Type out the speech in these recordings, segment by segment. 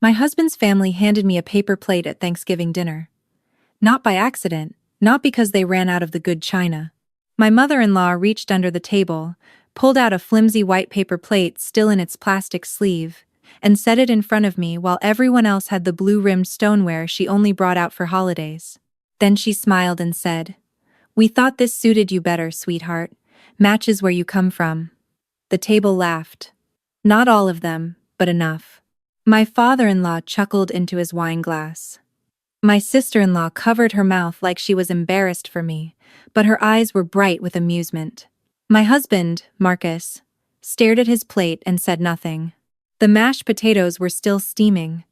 My husband's family handed me a paper plate at Thanksgiving dinner. Not by accident, not because they ran out of the good china. My mother-in-law reached under the table, pulled out a flimsy white paper plate still in its plastic sleeve, and set it in front of me while everyone else had the blue-rimmed stoneware she only brought out for holidays. Then she smiled and said, "We thought this suited you better, sweetheart. Matches where you come from." The table laughed. Not all of them, but enough. My father-in-law chuckled into his wine glass. My sister-in-law covered her mouth like she was embarrassed for me, but her eyes were bright with amusement. My husband, Marcus, stared at his plate and said nothing. The mashed potatoes were still steaming.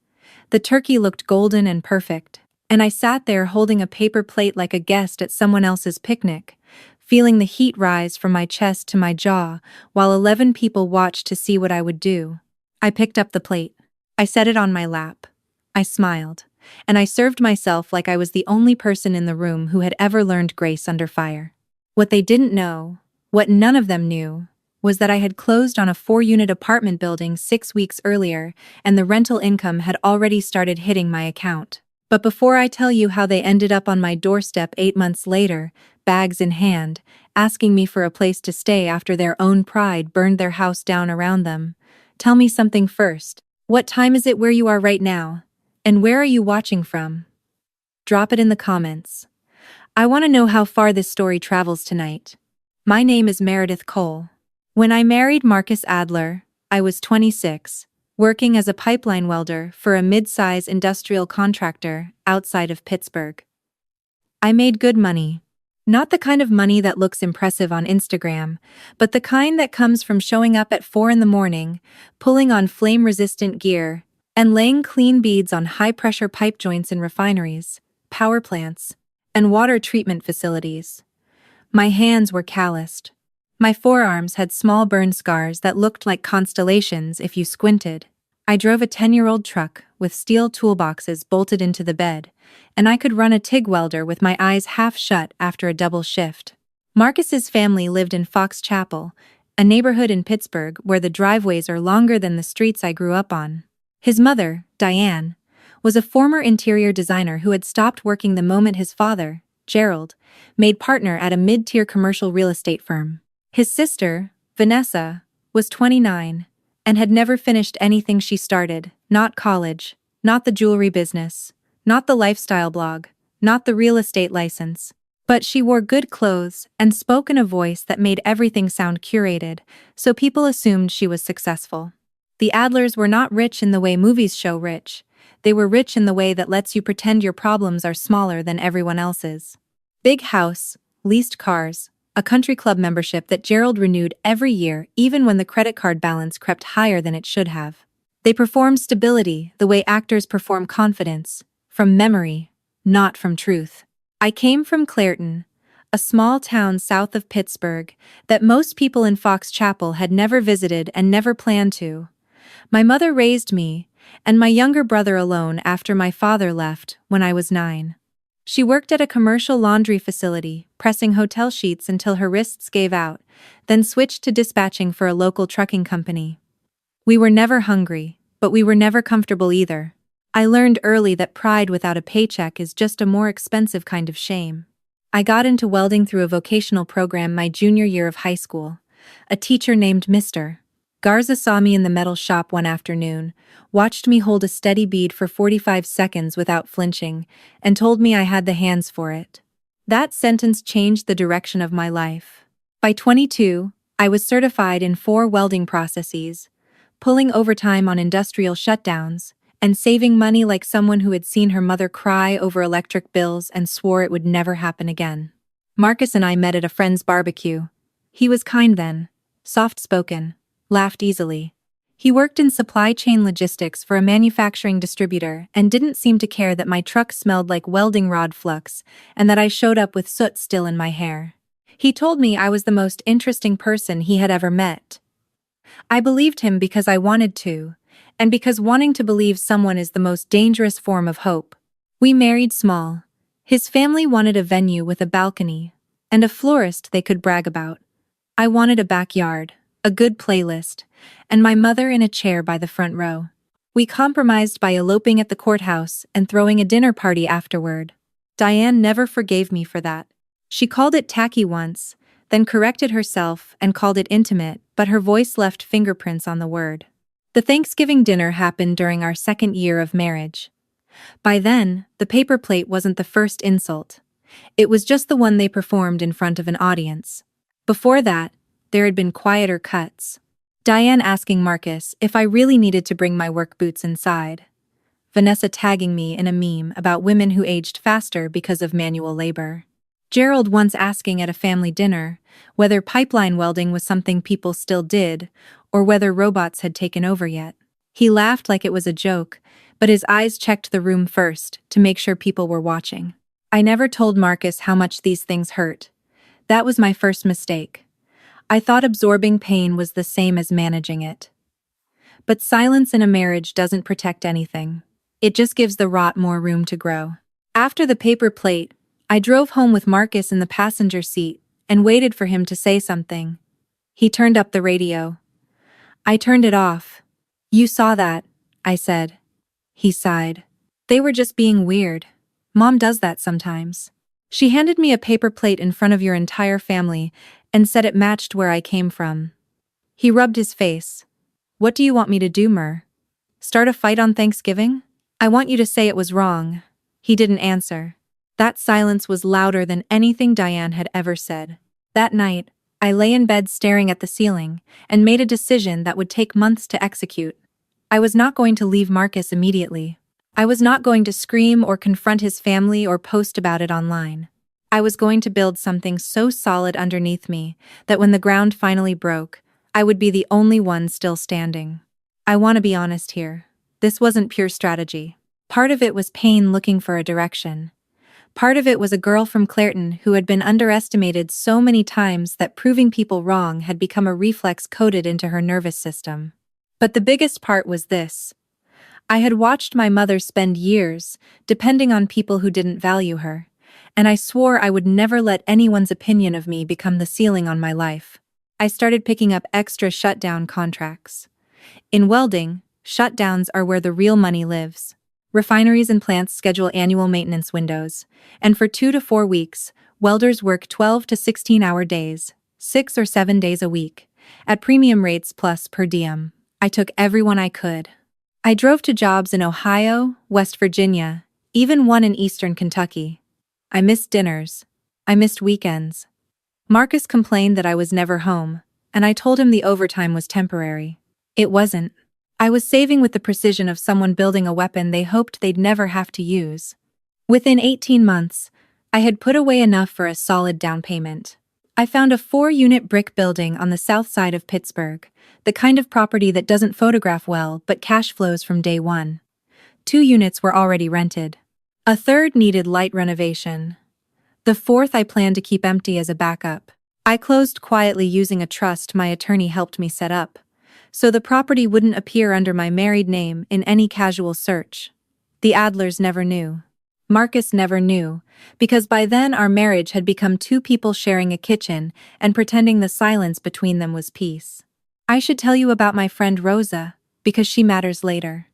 The turkey looked golden and perfect, and I sat there holding a paper plate like a guest at someone else's picnic, feeling the heat rise from my chest to my jaw while 11 people watched to see what I would do. I picked up the plate. I set it on my lap. I smiled, and I served myself like I was the only person in the room who had ever learned grace under fire. What they didn't know, what none of them knew, was that I had closed on a 4-unit apartment building 6 weeks earlier, and the rental income had already started hitting my account. But before I tell you how they ended up on my doorstep 8 months later, bags in hand, asking me for a place to stay after their own pride burned their house down around them, tell me something first. What time is it where you are right now? And where are you watching from? Drop it in the comments. I want to know how far this story travels tonight. My name is Meredith Cole. When I married Marcus Adler, I was 26, working as a pipeline welder for a mid-size industrial contractor outside of Pittsburgh. I made good money. Not the kind of money that looks impressive on Instagram, but the kind that comes from showing up at 4 in the morning, pulling on flame-resistant gear, and laying clean beads on high-pressure pipe joints in refineries, power plants, and water treatment facilities. My hands were calloused. My forearms had small burn scars that looked like constellations if you squinted. I drove a 10-year-old truck with steel toolboxes bolted into the bed, and I could run a TIG welder with my eyes half shut after a double shift. Marcus's family lived in Fox Chapel, a neighborhood in Pittsburgh where the driveways are longer than the streets I grew up on. His mother, Diane, was a former interior designer who had stopped working the moment his father, Gerald, made partner at a mid-tier commercial real estate firm. His sister, Vanessa, was 29, and had never finished anything she started, not college, not the jewelry business, not the lifestyle blog, not the real estate license. But she wore good clothes and spoke in a voice that made everything sound curated, so people assumed she was successful. The Adlers were not rich in the way movies show rich. They were rich in the way that lets you pretend your problems are smaller than everyone else's. Big house, leased cars, a country club membership that Gerald renewed every year even when the credit card balance crept higher than it should have. They performed stability the way actors perform confidence, from memory, not from truth. I came from Clairton, a small town south of Pittsburgh that most people in Fox Chapel had never visited and never planned to. My mother raised me, and my younger brother alone after my father left when I was 9. She worked at a commercial laundry facility, pressing hotel sheets until her wrists gave out, then switched to dispatching for a local trucking company. We were never hungry, but we were never comfortable either. I learned early that pride without a paycheck is just a more expensive kind of shame. I got into welding through a vocational program my junior year of high school. A teacher named Mr. Garza saw me in the metal shop one afternoon, watched me hold a steady bead for 45 seconds without flinching, and told me I had the hands for it. That sentence changed the direction of my life. By 22, I was certified in 4 welding processes, pulling overtime on industrial shutdowns, and saving money like someone who had seen her mother cry over electric bills and swore it would never happen again. Marcus and I met at a friend's barbecue. He was kind then, soft-spoken, laughed easily. He worked in supply chain logistics for a manufacturing distributor and didn't seem to care that my truck smelled like welding rod flux and that I showed up with soot still in my hair. He told me I was the most interesting person he had ever met. I believed him because I wanted to, and because wanting to believe someone is the most dangerous form of hope. We married small. His family wanted a venue with a balcony, and a florist they could brag about. I wanted a backyard, a good playlist, and my mother in a chair by the front row. We compromised by eloping at the courthouse and throwing a dinner party afterward. Diane never forgave me for that. She called it tacky once, then corrected herself and called it intimate, but her voice left fingerprints on the word. The Thanksgiving dinner happened during our second year of marriage. By then, the paper plate wasn't the first insult. It was just the one they performed in front of an audience. Before that, there had been quieter cuts. Diane asking Marcus if I really needed to bring my work boots inside. Vanessa tagging me in a meme about women who aged faster because of manual labor. Gerald once asking at a family dinner whether pipeline welding was something people still did, or whether robots had taken over yet. He laughed like it was a joke, but his eyes checked the room first to make sure people were watching. I never told Marcus how much these things hurt. That was my first mistake. I thought absorbing pain was the same as managing it. But silence in a marriage doesn't protect anything. It just gives the rot more room to grow. After the paper plate, I drove home with Marcus in the passenger seat and waited for him to say something. He turned up the radio. I turned it off. "You saw that," I said. He sighed. "They were just being weird. Mom does that sometimes. She handed me a paper plate in front of your entire family and said it matched where I came from." He rubbed his face. "What do you want me to do, Mer? Start a fight on Thanksgiving? I want you to say it was wrong." He didn't answer. That silence was louder than anything Diane had ever said. That night, I lay in bed staring at the ceiling and made a decision that would take months to execute. I was not going to leave Marcus immediately. I was not going to scream or confront his family or post about it online. I was going to build something so solid underneath me that when the ground finally broke, I would be the only one still standing. I want to be honest here. This wasn't pure strategy. Part of it was pain looking for a direction. Part of it was a girl from Clairton who had been underestimated so many times that proving people wrong had become a reflex coded into her nervous system. But the biggest part was this. I had watched my mother spend years depending on people who didn't value her, and I swore I would never let anyone's opinion of me become the ceiling on my life. I started picking up extra shutdown contracts. In welding, shutdowns are where the real money lives. Refineries and plants schedule annual maintenance windows, and for 2 to 4 weeks, welders work 12 to 16-hour days, 6 or 7 days a week, at premium rates plus per diem. I took everyone I could. I drove to jobs in Ohio, West Virginia, even one in eastern Kentucky. I missed dinners. I missed weekends. Marcus complained that I was never home, and I told him the overtime was temporary. It wasn't. I was saving with the precision of someone building a weapon they hoped they'd never have to use. Within 18 months, I had put away enough for a solid down payment. I found a 4-unit brick building on the south side of Pittsburgh, the kind of property that doesn't photograph well but cash flows from day one. 2 units were already rented. A third needed light renovation. The fourth I planned to keep empty as a backup. I closed quietly using a trust my attorney helped me set up, so the property wouldn't appear under my married name in any casual search. The Adlers never knew. Marcus never knew, because by then our marriage had become 2 people sharing a kitchen and pretending the silence between them was peace. I should tell you about my friend Rosa, because she matters later.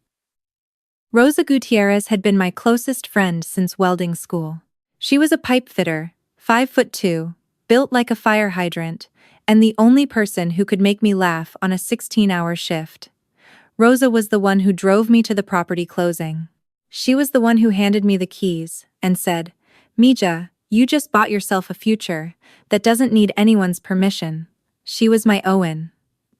Rosa Gutierrez had been my closest friend since welding school. She was a pipe fitter, 5'2", built like a fire hydrant, and the only person who could make me laugh on a 16-hour shift. Rosa was the one who drove me to the property closing. She was the one who handed me the keys and said, "Mija, you just bought yourself a future that doesn't need anyone's permission." She was my Owen,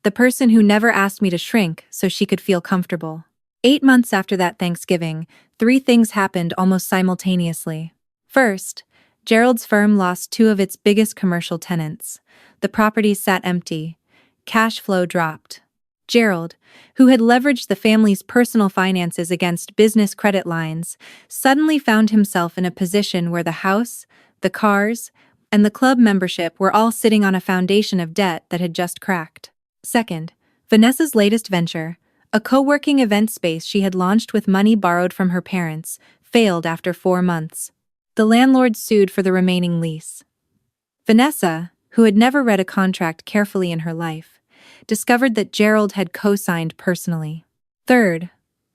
the person who never asked me to shrink so she could feel comfortable. 8 months after that Thanksgiving, 3 things happened almost simultaneously. First, Gerald's firm lost 2 of its biggest commercial tenants. The properties sat empty. Cash flow dropped. Gerald, who had leveraged the family's personal finances against business credit lines, suddenly found himself in a position where the house, the cars, and the club membership were all sitting on a foundation of debt that had just cracked. Second, Vanessa's latest venture, a co-working event space she had launched with money borrowed from her parents, failed after 4 months. The landlord sued for the remaining lease. Vanessa, who had never read a contract carefully in her life, discovered that Gerald had co-signed personally. Third,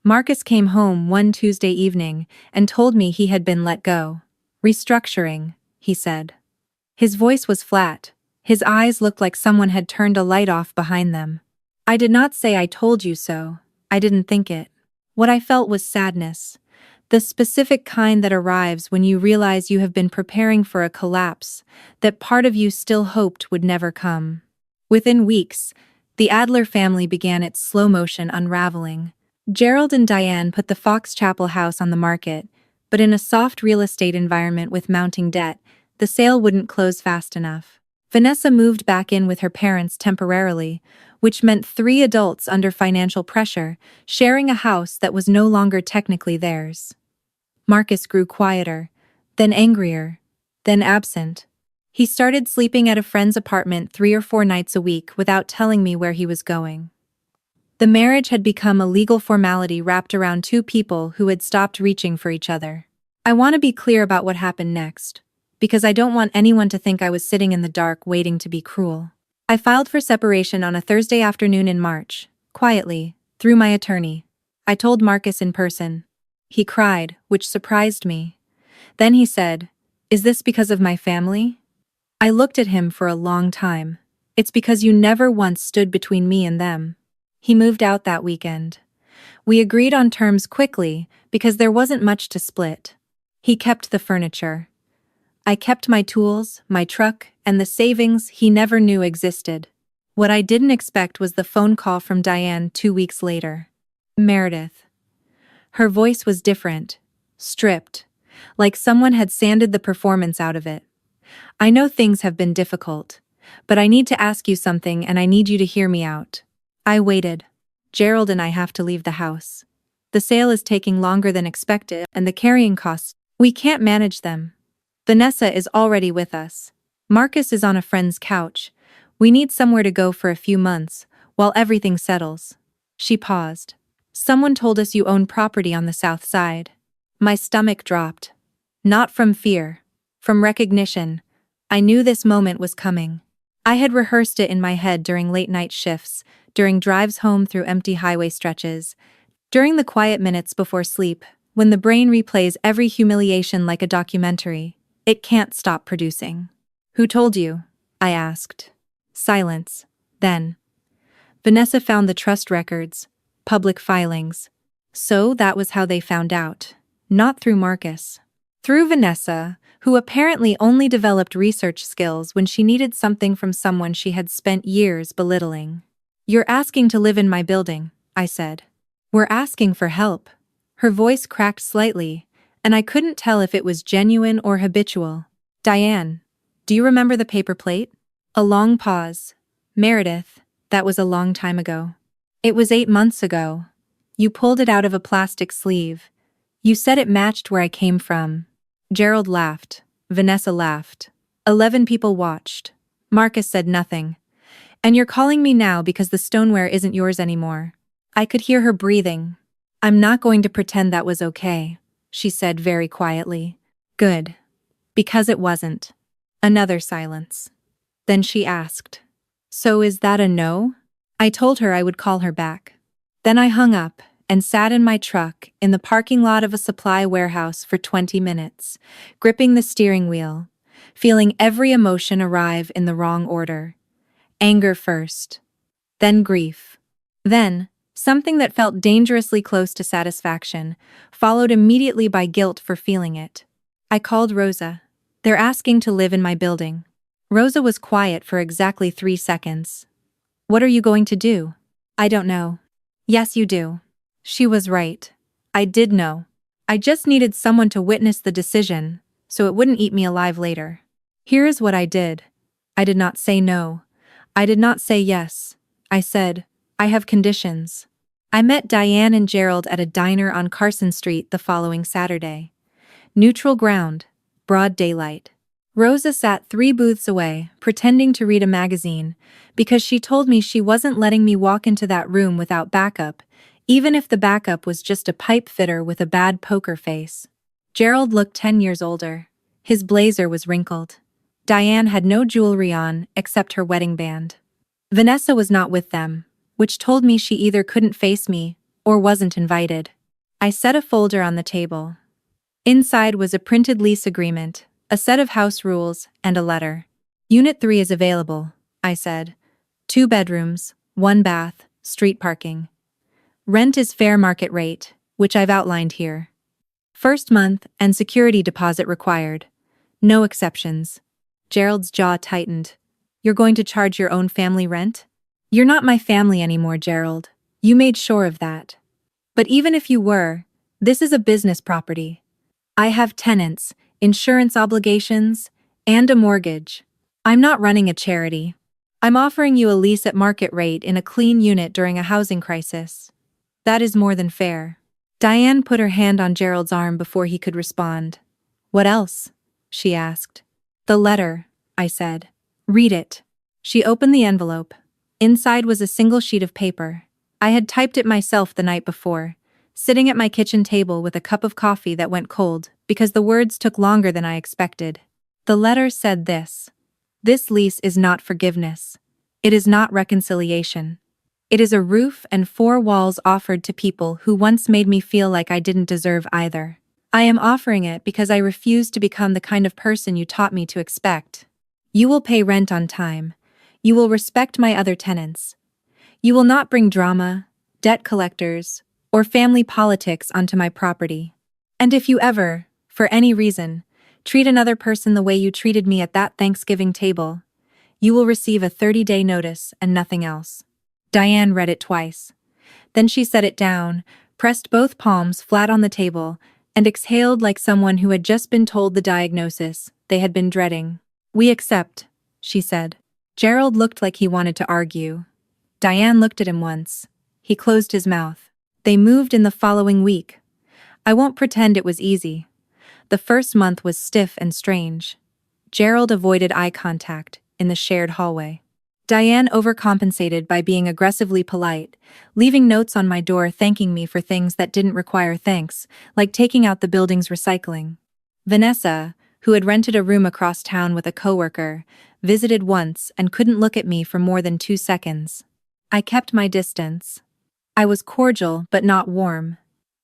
Marcus came home one Tuesday evening and told me he had been let go. Restructuring, he said. His voice was flat. His eyes looked like someone had turned a light off behind them. I did not say I told you so. I didn't think it. What I felt was sadness. The specific kind that arrives when you realize you have been preparing for a collapse that part of you still hoped would never come. Within weeks, the Adler family began its slow-motion unraveling. Gerald and Diane put the Fox Chapel house on the market, but in a soft real estate environment with mounting debt, the sale wouldn't close fast enough. Vanessa moved back in with her parents temporarily, which meant 3 adults under financial pressure, sharing a house that was no longer technically theirs. Marcus grew quieter, then angrier, then absent. He started sleeping at a friend's apartment 3 or 4 nights a week without telling me where he was going. The marriage had become a legal formality wrapped around 2 people who had stopped reaching for each other. I want to be clear about what happened next, because I don't want anyone to think I was sitting in the dark waiting to be cruel. I filed for separation on a Thursday afternoon in March, quietly, through my attorney. I told Marcus in person. He cried, which surprised me. Then he said, "Is this because of my family?" I looked at him for a long time. "It's because you never once stood between me and them." He moved out that weekend. We agreed on terms quickly because there wasn't much to split. He kept the furniture. I kept my tools, my truck, and the savings he never knew existed. What I didn't expect was the phone call from Diane 2 weeks later. Meredith. Her voice was different, stripped, like someone had sanded the performance out of it. "I know things have been difficult, but I need to ask you something and I need you to hear me out." I waited. "Gerald and I have to leave the house. The sale is taking longer than expected and the carrying costs, we can't manage them. Vanessa is already with us. Marcus is on a friend's couch. We need somewhere to go for a few months, while everything settles." She paused. "Someone told us you own property on the south side." My stomach dropped. Not from fear. From recognition. I knew this moment was coming. I had rehearsed it in my head during late-night shifts, during drives home through empty highway stretches, during the quiet minutes before sleep, when the brain replays every humiliation like a documentary. It can't stop producing. "Who told you?" I asked. Silence. Then. Vanessa found the trust records, public filings. So that was how they found out. Not through Marcus. Through Vanessa, who apparently only developed research skills when she needed something from someone she had spent years belittling. "You're asking to live in my building," I said. "We're asking for help." Her voice cracked slightly, and I couldn't tell if it was genuine or habitual. "Diane, do you remember the paper plate?" A long pause. "Meredith, that was a long time ago." "It was 8 months ago. You pulled it out of a plastic sleeve. You said it matched where I came from." Gerald laughed. Vanessa laughed. 11 people watched. Marcus said nothing. "And you're calling me now because the stoneware isn't yours anymore." I could hear her breathing. "I'm not going to pretend that was okay," she said very quietly. "Good. Because it wasn't." Another silence. Then she asked, "So is that a no?" I told her I would call her back. Then I hung up and sat in my truck in the parking lot of a supply warehouse for 20 minutes, gripping the steering wheel, feeling every emotion arrive in the wrong order. Anger first. Then grief. Then, something that felt dangerously close to satisfaction, followed immediately by guilt for feeling it. I called Rosa. "They're asking to live in my building." Rosa was quiet for exactly 3 seconds. "What are you going to do?" "I don't know." "Yes, you do." She was right. I did know. I just needed someone to witness the decision, so it wouldn't eat me alive later. Here is what I did. I did not say no. I did not say yes. I said, "I have conditions." I met Diane and Gerald at a diner on Carson Street the following Saturday. Neutral ground, broad daylight. Rosa sat 3 booths away, pretending to read a magazine, because she told me she wasn't letting me walk into that room without backup, even if the backup was just a pipe fitter with a bad poker face. Gerald looked 10 years older. His blazer was wrinkled. Diane had no jewelry on except her wedding band. Vanessa was not with them, which told me she either couldn't face me or wasn't invited. I set a folder on the table. Inside was a printed lease agreement, a set of house rules, and a letter. Unit 3 is available, I said. 2 bedrooms, 1 bath, street parking. Rent is fair market rate, which I've outlined here. First month and security deposit required. No exceptions. Gerald's jaw tightened. You're going to charge your own family rent? You're not my family anymore, Gerald. You made sure of that. But even if you were, this is a business property. I have tenants, insurance obligations, and a mortgage. I'm not running a charity. I'm offering you a lease at market rate in a clean unit during a housing crisis. That is more than fair. Diane put her hand on Gerald's arm before he could respond. What else? She asked. The letter, I said. Read it. She opened the envelope. Inside was a single sheet of paper. I had typed it myself the night before, sitting at my kitchen table with a cup of coffee that went cold because the words took longer than I expected. The letter said this. This lease is not forgiveness. It is not reconciliation. It is a roof and 4 walls offered to people who once made me feel like I didn't deserve either. I am offering it because I refuse to become the kind of person you taught me to expect. You will pay rent on time. You will respect my other tenants. You will not bring drama, debt collectors, or family politics onto my property. And if you ever, for any reason, treat another person the way you treated me at that Thanksgiving table, you will receive a 30-day notice and nothing else. Diane read it twice. Then she set it down, pressed both palms flat on the table, and exhaled like someone who had just been told the diagnosis they had been dreading. We accept, she said. Gerald looked like he wanted to argue. Diane looked at him once. He closed his mouth. They moved in the following week. I won't pretend it was easy. The first month was stiff and strange. Gerald avoided eye contact in the shared hallway. Diane overcompensated by being aggressively polite, leaving notes on my door thanking me for things that didn't require thanks, like taking out the building's recycling. Vanessa, who had rented a room across town with a coworker, visited once and couldn't look at me for more than 2 seconds. I kept my distance. I was cordial but not warm.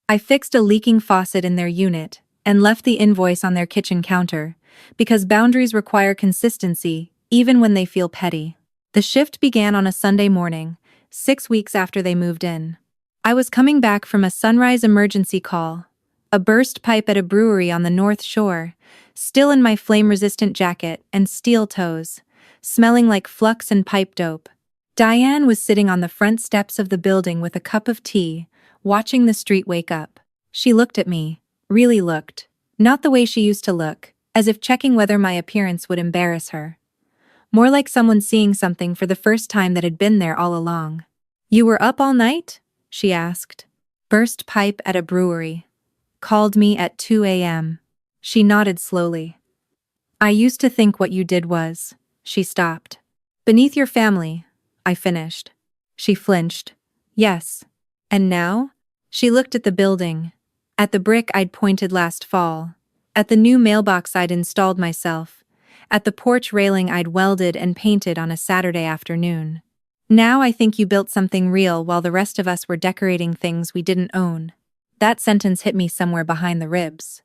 I fixed a leaking faucet in their unit and left the invoice on their kitchen counter, because boundaries require consistency even when they feel petty. The shift began on a Sunday morning, 6 weeks after they moved in. I was coming back from a sunrise emergency call, a burst pipe at a brewery on the North Shore, still in my flame-resistant jacket and steel toes, smelling like flux and pipe dope. Diane was sitting on the front steps of the building with a cup of tea, watching the street wake up. She looked at me, really looked, not the way she used to look, as if checking whether my appearance would embarrass her. More like someone seeing something for the first time that had been there all along. You were up all night? She asked. Burst pipe at a brewery. Called me at 2 a.m. She nodded slowly. I used to think what you did was. She stopped. Beneath your family, I finished. She flinched. Yes. And now? She looked at the building. At the brick I'd pointed last fall. At the new mailbox I'd installed myself. At the porch railing I'd welded and painted on a Saturday afternoon. Now I think you built something real while the rest of us were decorating things we didn't own. That sentence hit me somewhere behind the ribs.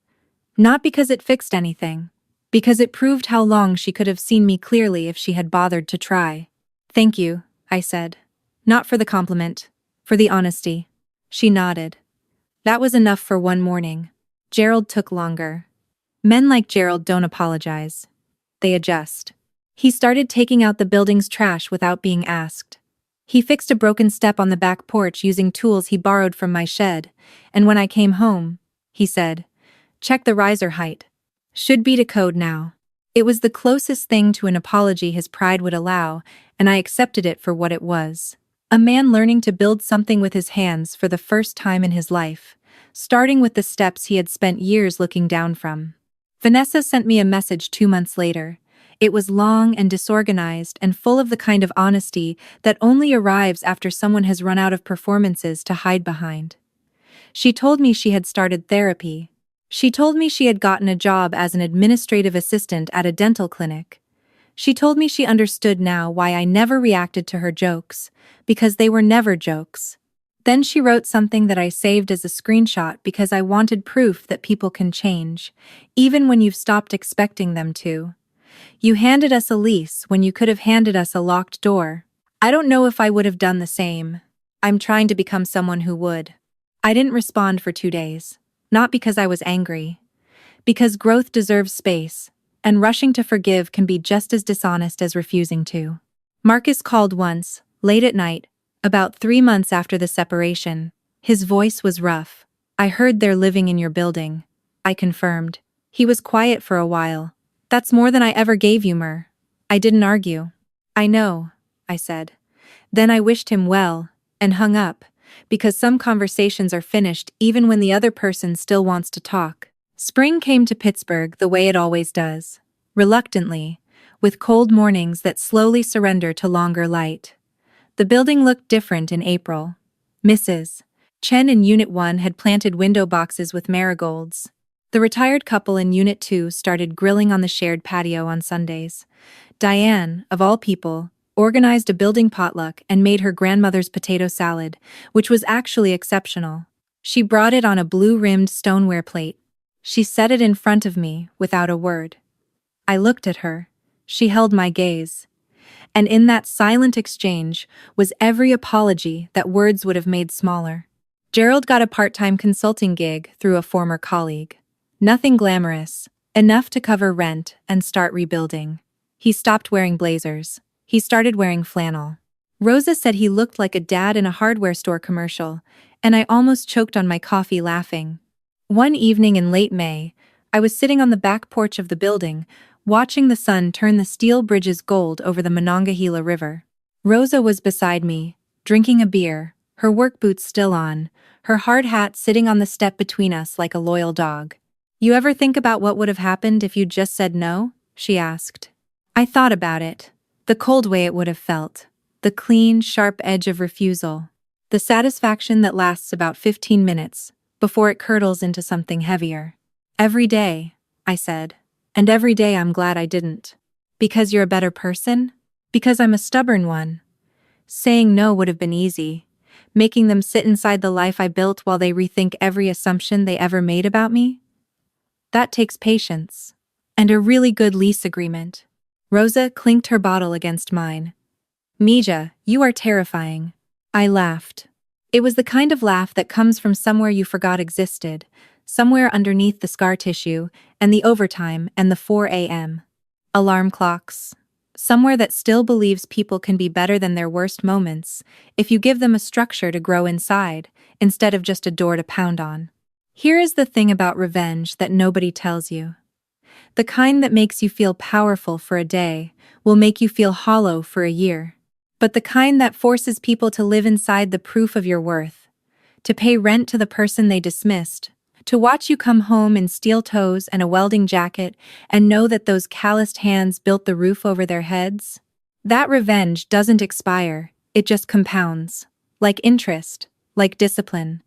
Not because it fixed anything. Because it proved how long she could have seen me clearly if she had bothered to try. Thank you, I said. Not for the compliment. For the honesty. She nodded. That was enough for one morning. Gerald took longer. Men like Gerald don't apologize. They adjust. He started taking out the building's trash without being asked. He fixed a broken step on the back porch using tools he borrowed from my shed, and when I came home, he said, "Check the riser height. Should be to code now." It was the closest thing to an apology his pride would allow, and I accepted it for what it was. A man learning to build something with his hands for the first time in his life, starting with the steps he had spent years looking down from. Vanessa sent me a message 2 months later. It was long and disorganized and full of the kind of honesty that only arrives after someone has run out of performances to hide behind. She told me she had started therapy. She told me she had gotten a job as an administrative assistant at a dental clinic. She told me she understood now why I never reacted to her jokes, because they were never jokes. Then she wrote something that I saved as a screenshot because I wanted proof that people can change, even when you've stopped expecting them to. You handed us a lease when you could have handed us a locked door. I don't know if I would have done the same. I'm trying to become someone who would. I didn't respond for 2 days. Not because I was angry. Because growth deserves space, and rushing to forgive can be just as dishonest as refusing to. Marcus called once, late at night, about 3 months after the separation. His voice was rough. I heard they're living in your building. I confirmed. He was quiet for a while. That's more than I ever gave you, Mer. I didn't argue. I know, I said. Then I wished him well, and hung up, because some conversations are finished even when the other person still wants to talk. Spring came to Pittsburgh the way it always does. Reluctantly, with cold mornings that slowly surrender to longer light. The building looked different in April. Mrs. Chen in Unit 1 had planted window boxes with marigolds. The retired couple in Unit 2 started grilling on the shared patio on Sundays. Diane, of all people, organized a building potluck and made her grandmother's potato salad, which was actually exceptional. She brought it on a blue-rimmed stoneware plate. She set it in front of me, without a word. I looked at her. She held my gaze. And in that silent exchange was every apology that words would have made smaller. Gerald got a part-time consulting gig through a former colleague. Nothing glamorous, enough to cover rent and start rebuilding. He stopped wearing blazers. He started wearing flannel. Rosa said he looked like a dad in a hardware store commercial, and I almost choked on my coffee laughing. One evening in late May, I was sitting on the back porch of the building, watching the sun turn the steel bridges gold over the Monongahela River. Rosa was beside me, drinking a beer, her work boots still on, her hard hat sitting on the step between us like a loyal dog. "You ever think about what would have happened if you'd just said no?" she asked. I thought about it. The cold way it would have felt. The clean, sharp edge of refusal. The satisfaction that lasts about 15 minutes, before it curdles into something heavier. "Every day," I said. "And every day I'm glad I didn't." "Because you're a better person?" "Because I'm a stubborn one." Saying no would have been easy. Making them sit inside the life I built while they rethink every assumption they ever made about me? That takes patience. And a really good lease agreement. Rosa clinked her bottle against mine. "Mija, you are terrifying." I laughed. It was the kind of laugh that comes from somewhere you forgot existed, somewhere underneath the scar tissue, and the overtime, and the 4 a.m. alarm clocks. Somewhere that still believes people can be better than their worst moments, if you give them a structure to grow inside, instead of just a door to pound on. Here is the thing about revenge that nobody tells you. The kind that makes you feel powerful for a day will make you feel hollow for a year. But the kind that forces people to live inside the proof of your worth, to pay rent to the person they dismissed, to watch you come home in steel toes and a welding jacket and know that those calloused hands built the roof over their heads, that revenge doesn't expire, it just compounds. Like interest, like discipline,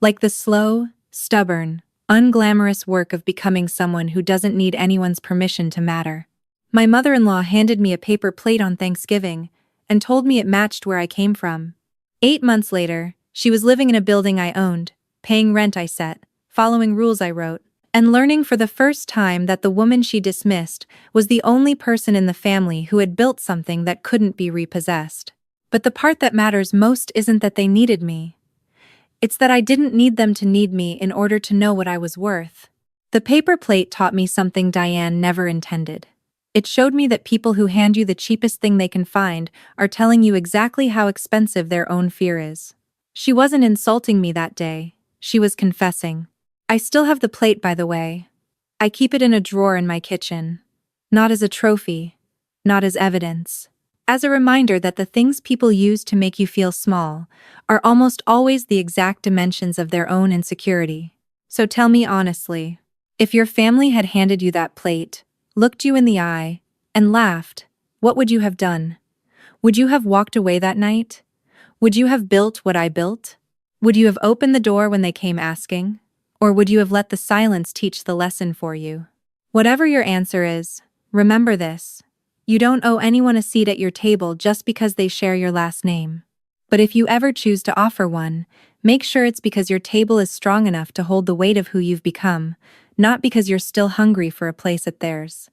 like the slow, stubborn, unglamorous work of becoming someone who doesn't need anyone's permission to matter. My mother-in-law handed me a paper plate on Thanksgiving and told me it matched where I came from. 8 months later, she was living in a building I owned, paying rent I set, following rules I wrote, and learning for the first time that the woman she dismissed was the only person in the family who had built something that couldn't be repossessed. But the part that matters most isn't that they needed me. It's that I didn't need them to need me in order to know what I was worth. The paper plate taught me something Diane never intended. It showed me that people who hand you the cheapest thing they can find are telling you exactly how expensive their own fear is. She wasn't insulting me that day. She was confessing. I still have the plate, by the way. I keep it in a drawer in my kitchen. Not as a trophy. Not as evidence. As a reminder that the things people use to make you feel small are almost always the exact dimensions of their own insecurity. So tell me honestly, if your family had handed you that plate, looked you in the eye, and laughed, what would you have done? Would you have walked away that night? Would you have built what I built? Would you have opened the door when they came asking? Or would you have let the silence teach the lesson for you? Whatever your answer is, remember this. You don't owe anyone a seat at your table just because they share your last name. But if you ever choose to offer one, make sure it's because your table is strong enough to hold the weight of who you've become, not because you're still hungry for a place at theirs.